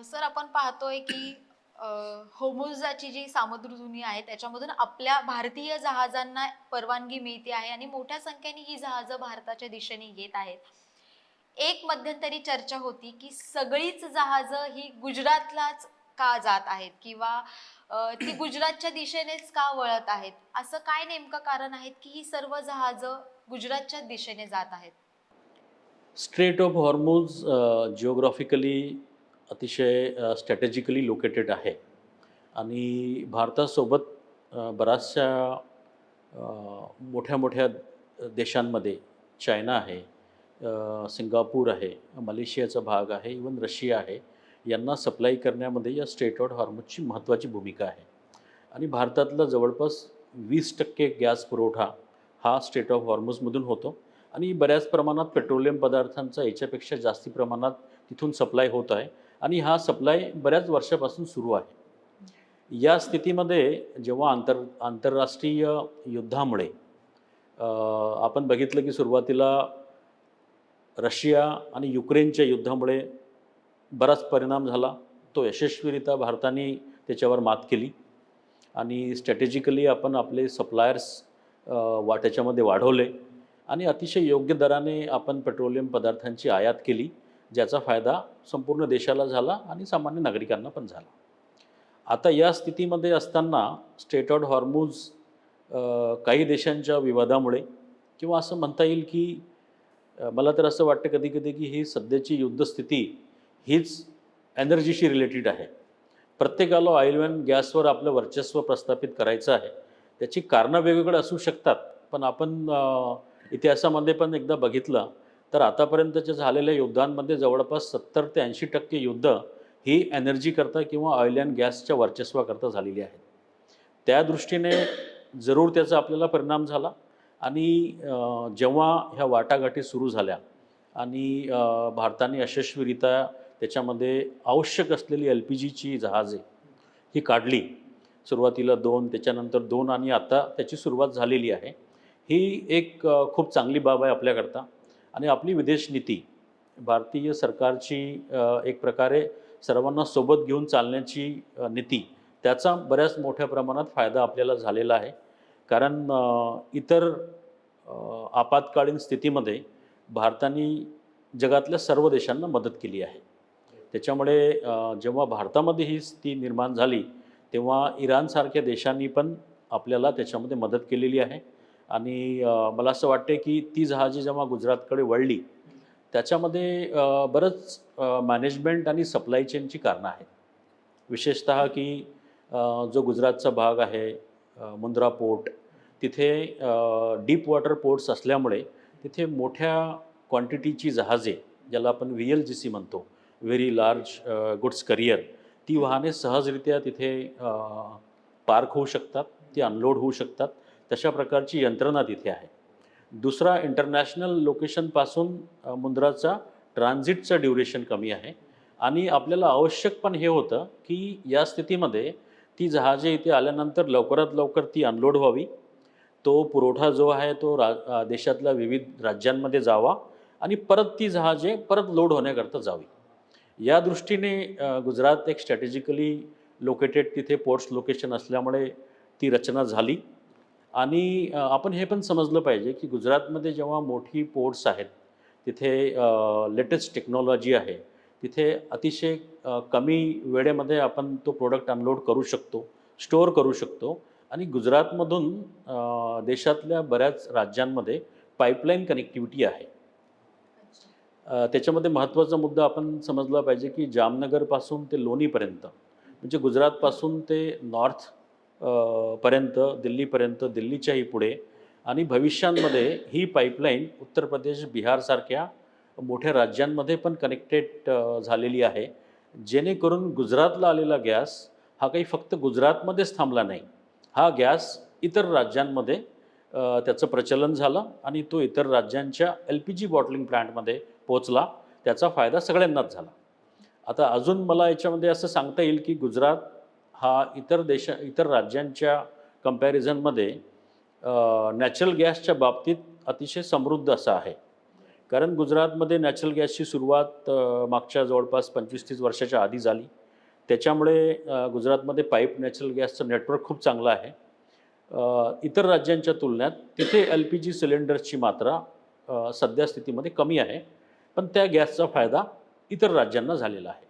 Sir आपण पाहतोय की होर्मुझची जी सामुद्रधुनी आहे त्याच्यामधून आपल्या भारतीय जहाजांना परवानगी मिळते आहे आणि मोठ्या संख्येने ही जहाजं भारताच्या दिशेने येत आहेत. एक मध्यंतरी चर्चा होती की सगळीच जहाजं ही गुजरातलाच का जात आहेत किंवा ती गुजरातच्या दिशेनेच का वळत आहेत. असं काय नेमकं कारण आहे की ही सर्व जहाजं गुजरातच्या दिशेने जात आहेत? स्ट्रेट ऑफ हॉर्मुझ जिओग्राफिकली अतिशय स्ट्रॅटेजिकली लोकेटेड आहे आणि भारतासोबत बऱ्याचशा मोठ्या-मोठ्या देशांमध्ये चायना आहे, सिंगापूर आहे, मलेशियाचा भाग आहे, इवन रशिया आहे. यांना सप्लाय करण्यामध्ये या स्ट्रेट ऑफ हॉर्मुझची महत्त्वाची भूमिका आहे आणि भारतातला जवळपास 20% गॅस पुरवठा हा स्ट्रेट ऑफ हॉर्मुझमधून होतो आणि बऱ्याच प्रमाणात पेट्रोलियम पदार्थांचा याच्यापेक्षा जास्ती प्रमाणात तिथून सप्लाय होत आहे आणि हा सप्लाय बऱ्याच वर्षापासून सुरू आहे. या स्थितीमध्ये जेव्हा आंतरराष्ट्रीय युद्धामुळे आपण बघितलं की सुरुवातीला रशिया आणि युक्रेनच्या युद्धामुळे बराच परिणाम झाला. तो यशस्वीरित्या भारताने त्याच्यावर मात केली आणि स्ट्रॅटेजिकली आपण आपले सप्लायर्स त्याच्यामध्ये वाढवले आणि अतिशय योग्य दराने आपण पेट्रोलियम पदार्थांची आयात केली, ज्याचा फायदा संपूर्ण देशाला झाला आणि सामान्य नागरिकांना पण झाला. आता या स्थितीमध्ये असताना स्ट्रेट ऑफ हॉर्मुझ काही देशांच्या विवादामुळे किंवा असं म्हणता येईल की मला तर असं वाटतं कधी-कधी की ही सध्याची युद्धस्थिती हीच एनर्जीशी रिलेटेड आहे. प्रत्येकाला ऑइल एंड गॅसवर आपलं वर्चस्व प्रस्थापित करायचं आहे. त्याची कारणं वेगवेगळी असू शकतात, पण आपण इतिहासामध्ये पण एकदा बघितलं तर आतापर्यंतच्या झालेल्या युद्धांमध्ये जवळपास 70 ते 80% युद्ध ही एनर्जीकरता किंवा ऑइल अँड गॅसच्या वर्चस्वाकरता झालेली आहेत. त्या दृष्टीने जरूर त्याचा आपल्याला परिणाम झाला आणि जेव्हा ह्या वाटाघाटी सुरू झाल्या आणि भारताने यशस्वीरित्या त्याच्यामध्ये आवश्यक असलेली LPGची जहाजे ही काढली. सुरुवातीला 2 त्याच्यानंतर 2 आणि आता त्याची सुरुवात झालेली आहे. ही एक खूप चांगली बाब आहे आपल्याकरता आणि आपली विदेश नीती भारतीय सरकारची एक प्रकारे सर्वांना सोबत घेऊन चालण्याची नीती त्याचा बऱ्याच मोठ्या प्रमाणात फायदा आपल्याला झालेला आहे. कारण इतर आपत्कालीन स्थितीमध्ये भारताने जगातल्या सर्व देशांना मदत केली आहे. त्याच्यामुळे जेव्हा भारतामध्ये ही स्थिती निर्माण झाली, तेव्हा इराणसारख्या देशांनी पण आपल्याला त्याच्यामध्ये मदत केलेली आहे आणि मला असं वाटतं की ती जहाजे जेव्हा गुजरातकडे वळली, त्याच्यामध्ये बरंच मॅनेजमेंट आणि सप्लाय चेनची कारणं आहेत. विशेषतः की जो गुजरातचा भाग आहे, मुंद्रा पोर्ट, तिथे डीप वॉटर पोर्ट्स असल्यामुळे तिथे मोठ्या क्वांटिटीची जहाजे, ज्याला आपण VLGC म्हणतो, व्हेरी लार्ज गुड्स करियर, ती वाहने सहजरित्या तिथे पार्क होऊ शकतात, ती अनलोड होऊ शकतात. तशा प्रकारची यंत्रणा तिथे आहे. दुसरा इंटरनॅशनल लोकेशनपासून मुंद्राचा ट्रान्झिटचा ड्युरेशन कमी आहे आणि आपल्याला आवश्यक पण हे होतं की या स्थितीमध्ये ती जहाजे इथे आल्यानंतर लवकरात लवकर ती अनलोड व्हावी. तो पुरवठा जो आहे तो देशातल्या विविध राज्यांमध्ये जावा आणि परत ती जहाजे परत लोड होण्याकरता जावी. या दृष्टीने गुजरात एक स्ट्रॅटेजिकली लोकेटेड तिथे पोर्ट्स लोकेशन असल्यामुळे ती रचना झाली आणि आपण हे पण समजलं पाहिजे की गुजरातमध्ये जेव्हा मोठी पोर्ट्स आहेत, तिथे लेटेस्ट टेक्नॉलॉजी आहे. तिथे अतिशय कमी वेळेमध्ये आपण तो प्रोडक्ट अनलोड करू शकतो, स्टोअर करू शकतो आणि गुजरातमधून देशातल्या बऱ्याच राज्यांमध्ये पाईपलाईन कनेक्टिव्हिटी आहे. त्याच्यामध्ये महत्त्वाचा मुद्दा आपण समजला पाहिजे की जामनगरपासून ते लोणीपर्यंत, म्हणजे गुजरातपासून ते नॉर्थ पर्यंत, दिल्लीपर्यंत, दिल्लीच्याही पुढे आणि भविष्यांमध्ये ही पाईपलाईन उत्तर प्रदेश, बिहारसारख्या मोठ्या राज्यांमध्ये पण कनेक्टेड झालेली आहे. जेणेकरून गुजरातला आलेला गॅस हा काही फक्त गुजरातमध्येच थांबला नाही. हा गॅस इतर राज्यांमध्ये त्याचं प्रचलन झालं आणि तो इतर राज्यांच्या LPG बॉटलिंग प्लांटमध्ये पोहोचला. त्याचा फायदा सगळ्यांनाच झाला. आता अजून मला याच्यामध्ये असं सांगता येईल की गुजरात हा इतर राज्यांच्या कंपॅरिझनमध्ये नॅचरल गॅसच्या बाबतीत अतिशय समृद्ध असा आहे. कारण गुजरातमध्ये नॅचरल गॅसची सुरुवात मागच्या जवळपास 25-30 वर्षाच्या आधी झाली. त्याच्यामुळे गुजरातमध्ये पाईप नॅचरल गॅसचं नेटवर्क खूप चांगलं आहे. इतर राज्यांच्या तुलनेत तिथे LPG सिलेंडर्सची मात्रा सध्या स्थितीमध्ये कमी आहे, पण त्या गॅसचा फायदा इतर राज्यांना झालेला आहे.